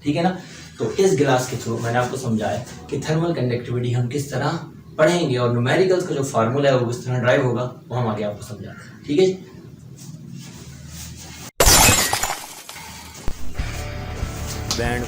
ठीक है ना। तो इस गिलास के थ्रू मैंने आपको समझाया कि थर्मल कंडक्टिविटी हम किस तरह पढ़ेंगे और न्यूमेरिकल्स का जो फार्मूला है वो किस तरह ड्राइव होगा वो हम आगे आपको समझाते हैं। ठीक है। बैंड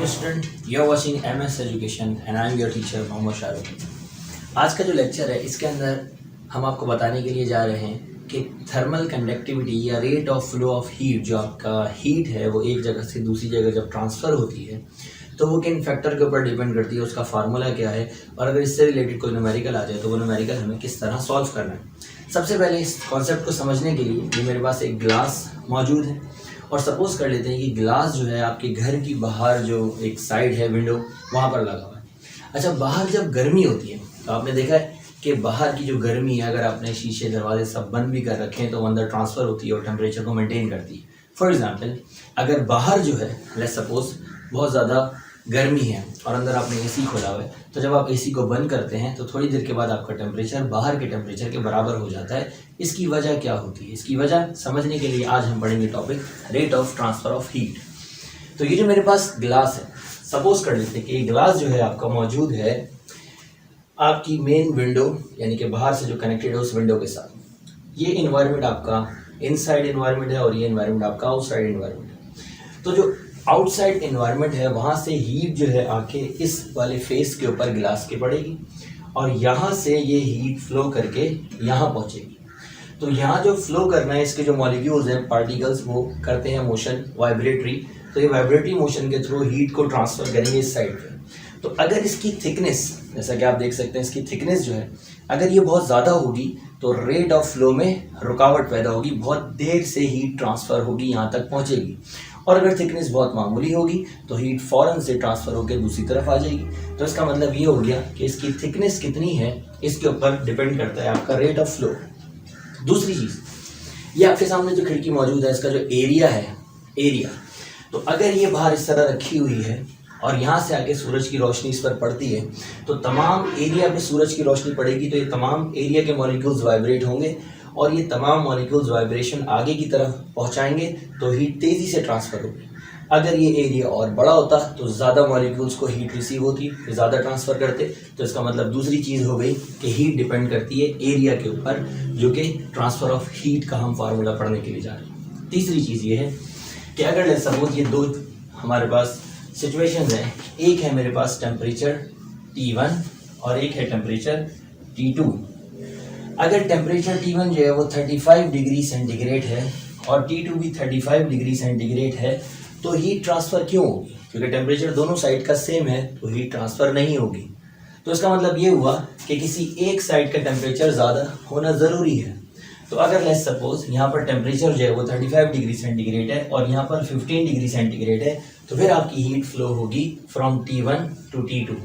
student, you are watching MS education and I am your teacher Mohammad Shahrukh. आज का जो लेक्चर है इसके अंदर हम आपको बताने के लिए जा रहे हैं कि थर्मल कंडक्टिविटी या rate of flow of heat, जो आपका हीट है वो एक जगह से दूसरी जगह जब ट्रांसफ़र होती है तो वो किन फैक्टर के ऊपर डिपेंड करती है, उसका फार्मूला क्या है, और अगर इससे रिलेटेड कोई न्यूमेरिकल आ जाए तो वो न्यूमेरिकल हमें किस तरह सॉल्व करना है। सबसे पहले इस कॉन्सेप्ट को समझने के लिए ये मेरे पास एक ग्लास मौजूद है और सपोज कर लेते हैं कि ग्लास जो है आपके घर की बाहर जो एक साइड है विंडो वहाँ पर लगा हुआ है। अच्छा, बाहर जब गर्मी होती है तो आपने देखा है कि बाहर की जो गर्मी है अगर आपने शीशे दरवाजे सब बंद भी कर रखे हैं तो अंदर ट्रांसफ़र होती है और टेम्परेचर को मेंटेन करती है। फॉर एग्जांपल, अगर बाहर जो है लेट्स सपोज बहुत ज़्यादा गर्मी है और अंदर आपने AC खोला हुआ है तो जब आप AC को बंद करते हैं तो थोड़ी देर के बाद आपका टेम्परेचर बाहर के टेम्परेचर के बराबर हो जाता है। इसकी वजह क्या होती है, इसकी वजह समझने के लिए आज हम पढ़ेंगे topic rate of transfer of heat. तो ये जो मेरे पास ग्लास है, सपोज कर लेते हैं कि ये ग्लास जो है आपका मौजूद है आपकी मेन विंडो यानी कि बाहर से जो कनेक्टेड है उस विंडो के साथ। ये इन्वायरमेंट आपका इनसाइड इन्वायरमेंट है और ये इन्वायरमेंट आपका आउटसाइड इन्वायरमेंट है। तो जो आउटसाइड इन्वायरमेंट है वहाँ से हीट जो है आके इस वाले फेस के ऊपर गिलास के पड़ेगी और यहाँ से ये हीट फ्लो करके यहाँ पहुँचेगी। तो यहाँ जो फ्लो करना है इसके जो मॉलिक्यूल्स हैं पार्टिकल्स वो करते हैं मोशन वाइब्रेटरी, तो ये वाइब्रेटरी मोशन के थ्रू हीट को ट्रांसफ़र करेंगे इस साइड पे। तो अगर इसकी थिकनेस, जैसा कि आप देख सकते हैं इसकी थिकनेस जो है अगर ये बहुत ज़्यादा होगी तो रेट ऑफ फ्लो में रुकावट पैदा होगी, बहुत देर से हीट ट्रांसफ़र होगी यहाँ तक पहुँचेगी। और अगर थिकनेस बहुत मामूली होगी तो हीट फ़ौरन से ट्रांसफ़र होकर दूसरी तरफ आ जाएगी। तो इसका मतलब ये हो गया कि इसकी थिकनेस कितनी है इसके ऊपर डिपेंड करता है आपका रेट ऑफ फ्लो। दूसरी चीज़, ये आपके सामने जो खिड़की मौजूद है इसका जो एरिया है, एरिया, तो अगर ये बाहर इस तरह रखी हुई है और यहाँ से आके सूरज की रोशनी इस पर पड़ती है तो तमाम एरिया पे सूरज की रोशनी पड़ेगी तो ये तमाम एरिया के मॉलिक्यूल्स वाइब्रेट होंगे और ये तमाम मॉलिक्यूल्स वाइब्रेशन आगे की तरफ पहुँचाएंगे तो हीट तेज़ी से ट्रांसफ़र होगी। अगर ये एरिया और बड़ा होता तो ज़्यादा मॉलिक्यूल्स को हीट रिसीव होती, ज़्यादा ट्रांसफ़र करते। तो इसका मतलब दूसरी चीज़ हो गई कि हीट डिपेंड करती है एरिया के ऊपर, जो कि ट्रांसफ़र ऑफ हीट का हम फार्मूला पढ़ने के लिए जा रहे हैं। तीसरी चीज़ ये है कि अगर सपोज ये दो हमारे पास सिचुएशंस हैं, एक है मेरे पास टेम्परेचर T1 और एक है टेम्परेचर T2। अगर टेम्परेचर T1 जो है वो 35 डिग्री सेंटीग्रेड है और T2 भी 35 डिग्री सेंटीग्रेड है तो हीट ट्रांसफ़र क्यों होगी? क्योंकि टेम्परेचर दोनों साइड का सेम है तो हीट ट्रांसफ़र नहीं होगी। तो इसका मतलब ये हुआ कि किसी एक साइड का टेम्परेचर ज़्यादा होना ज़रूरी है। तो अगर लेट्स सपोज यहाँ पर टेम्परेचर जो है वो 35 डिग्री सेंटीग्रेड है और यहाँ पर 15 डिग्री सेंटीग्रेड है तो फिर आपकी हीट फ्लो होगी from T1 to T2।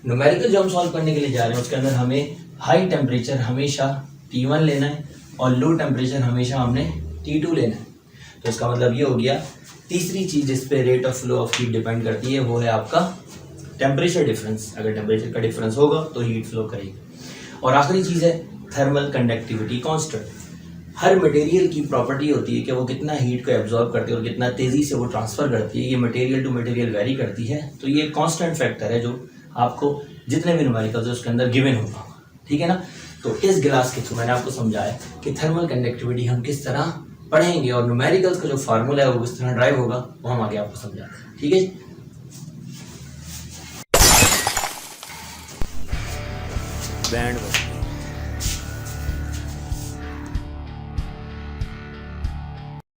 Numerical जो हम सॉल्व करने के लिए जा रहे हैं उसके अंदर हमें हाई टेम्परेचर हमेशा T1 लेना है और लो टेम्परेचर हमेशा हमने T2 लेना है। तो इसका मतलब ये हो गया तीसरी चीज़ जिस पे rate of flow of heat depend करती है वो है आपका टेम्परेचर डिफरेंस। अगर टेम्परेचर का डिफरेंस होगा तो हीट फ्लो करेगी। और आखिरी चीज़ है थर्मल कंडक्टिविटी कांस्टेंट। हर मटेरियल की प्रॉपर्टी होती है कि वो कितना हीट को एब्जॉर्ब करती है और कितना तेज़ी से वो ट्रांसफ़र करती है। ये मटेरियल टू मटेरियल वेरी करती है। तो ये कांस्टेंट फैक्टर है जो आपको जितने भी न्यूमेरिकल्स है उसके अंदर गिवन होगा। ठीक है ना। तो इस गिलास के थ्रू मैंने आपको समझाया कि थर्मल कंडक्टिविटी हम किस तरह पढ़ेंगे और न्यूमेरिकल्स का जो फार्मूला है वो किस तरह ड्राइव होगा वो हम आगे आपको समझाते हैं। ठीक है। बैंड